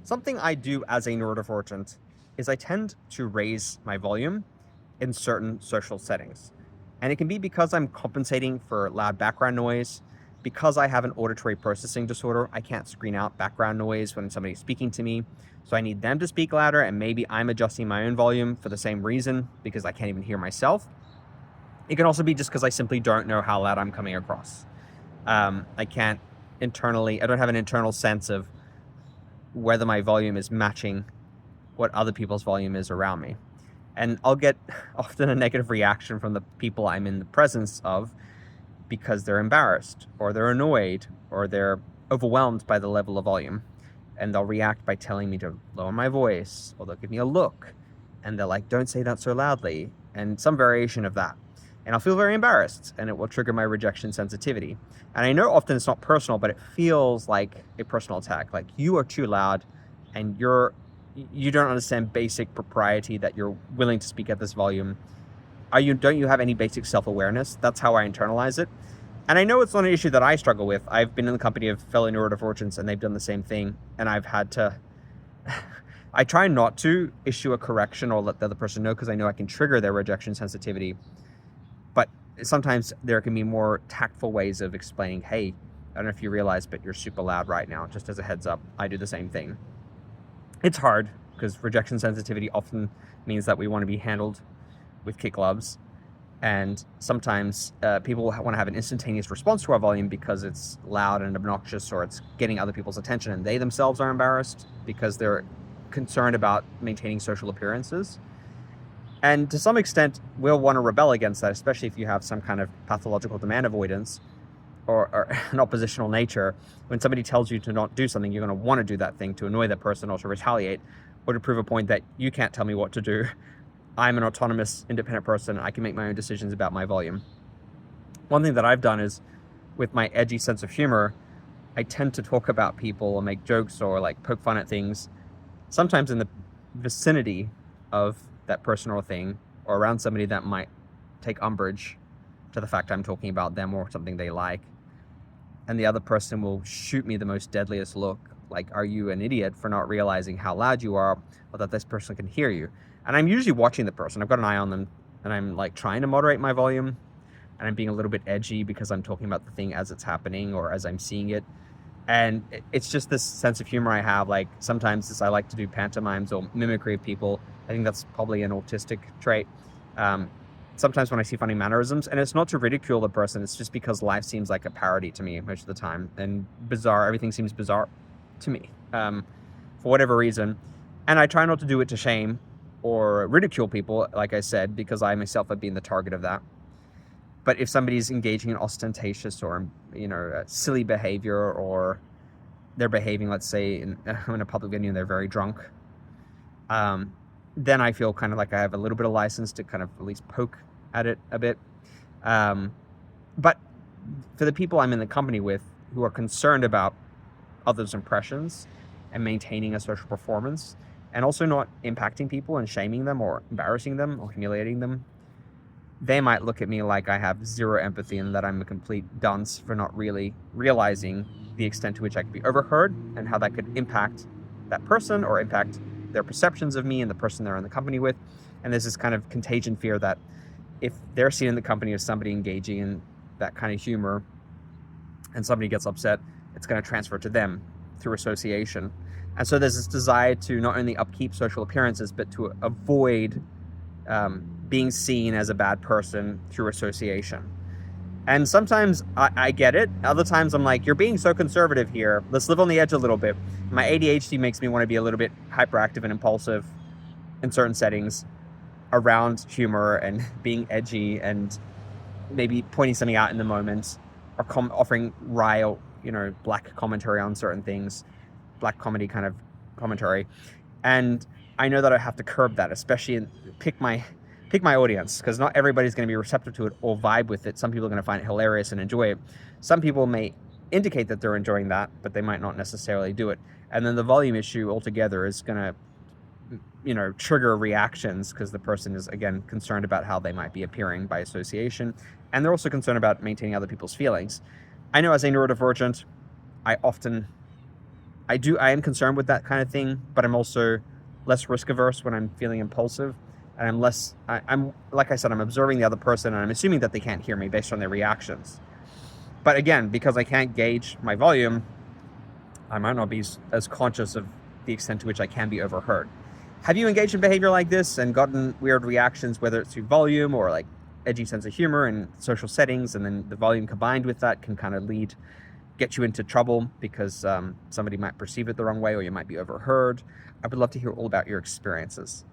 Something I do as a neurodivergent is I tend to raise my volume in certain social settings. And it can be because I'm compensating for loud background noise. Because I have an auditory processing disorder, I can't screen out background noise when somebody's speaking to me. So I need them to speak louder, and maybe I'm adjusting my own volume for the same reason because I can't even hear myself. It can also be just because I simply don't know how loud I'm coming across. I can't I don't have an internal sense of whether my volume is matching what other people's volume is around me. And I'll get often a negative reaction from the people I'm in the presence of because they're embarrassed or they're annoyed or they're overwhelmed by the level of volume. And they'll react by telling me to lower my voice, or they'll give me a look and they're like, don't say that so loudly, and some variation of that. And I'll feel very embarrassed, and it will trigger my rejection sensitivity. And I know often it's not personal, but it feels like a personal attack. Like, you are too loud, and you don't understand basic propriety that you're willing to speak at this volume. Don't you have any basic self-awareness? That's how I internalize it. And I know it's not an issue that I struggle with. I've been in the company of fellow neurodivergents, and they've done the same thing. And I've had to, I try not to issue a correction or let the other person know, because I know I can trigger their rejection sensitivity. But sometimes there can be more tactful ways of explaining, hey, I don't know if you realize, but you're super loud right now. Just as a heads up, I do the same thing. It's hard because rejection sensitivity often means that we want to be handled with kid gloves. And sometimes people want to have an instantaneous response to our volume because it's loud and obnoxious, or it's getting other people's attention, and they themselves are embarrassed because they're concerned about maintaining social appearances. And to some extent, we'll want to rebel against that, especially if you have some kind of pathological demand avoidance or an oppositional nature. When somebody tells you to not do something, you're going to want to do that thing to annoy that person or to retaliate or to prove a point that you can't tell me what to do. I'm an autonomous, independent person. I can make my own decisions about my volume. One thing that I've done is, with my edgy sense of humor, I tend to talk about people or make jokes or like poke fun at things, sometimes in the vicinity of that person or thing, or around somebody that might take umbrage to the fact I'm talking about them or something they like. And the other person will shoot me the most deadliest look, like, are you an idiot for not realizing how loud you are, or that this person can hear you? And I'm usually watching the person. I've got an eye on them, and I'm like trying to moderate my volume, and I'm being a little bit edgy because I'm talking about the thing as it's happening or as I'm seeing it. And it's just this sense of humor I have. Like, sometimes I like to do pantomimes or mimicry of people. I think that's probably an autistic trait. Sometimes when I see funny mannerisms, and it's not to ridicule the person, it's just because life seems like a parody to me most of the time, and bizarre. Everything seems bizarre to me for whatever reason. And I try not to do it to shame or ridicule people, like I said, because I myself have been the target of that. But if somebody's engaging in ostentatious or, silly behavior, or they're behaving, let's say, in a public venue and they're very drunk, then I feel kind of like I have a little bit of license to kind of at least poke at it a bit. But for the people I'm in the company with who are concerned about others' impressions and maintaining a social performance, and also not impacting people and shaming them or embarrassing them or humiliating them, they might look at me like I have zero empathy and that I'm a complete dunce for not really realizing the extent to which I could be overheard and how that could impact that person or impact their perceptions of me and the person they're in the company with. And there's this kind of contagion fear that if they're seen in the company of somebody engaging in that kind of humor and somebody gets upset, it's going to transfer to them through association. And so there's this desire to not only upkeep social appearances, but to avoid being seen as a bad person through association. And sometimes I get it. Other times I'm like, you're being so conservative here. Let's live on the edge a little bit. My ADHD makes me want to be a little bit hyperactive and impulsive in certain settings around humor and being edgy and maybe pointing something out in the moment, or offering wry or, black commentary on certain things, black comedy kind of commentary. And I know that I have to curb that, especially pick my audience, because not everybody's going to be receptive to it or vibe with it. Some people are going to find it hilarious and enjoy it. Some people may indicate that they're enjoying that, but they might not necessarily do it. And then the volume issue altogether is going to, trigger reactions, because the person is, again, concerned about how they might be appearing by association. And they're also concerned about maintaining other people's feelings. I know as a neurodivergent, I I am concerned with that kind of thing, but I'm also less risk averse when I'm feeling impulsive. And I'm like I said, I'm observing the other person and I'm assuming that they can't hear me based on their reactions. But again, because I can't gauge my volume, I might not be as conscious of the extent to which I can be overheard. Have you engaged in behavior like this and gotten weird reactions, whether it's through volume or like edgy sense of humor in social settings, and then the volume combined with that can kind of get you into trouble because somebody might perceive it the wrong way or you might be overheard? I would love to hear all about your experiences.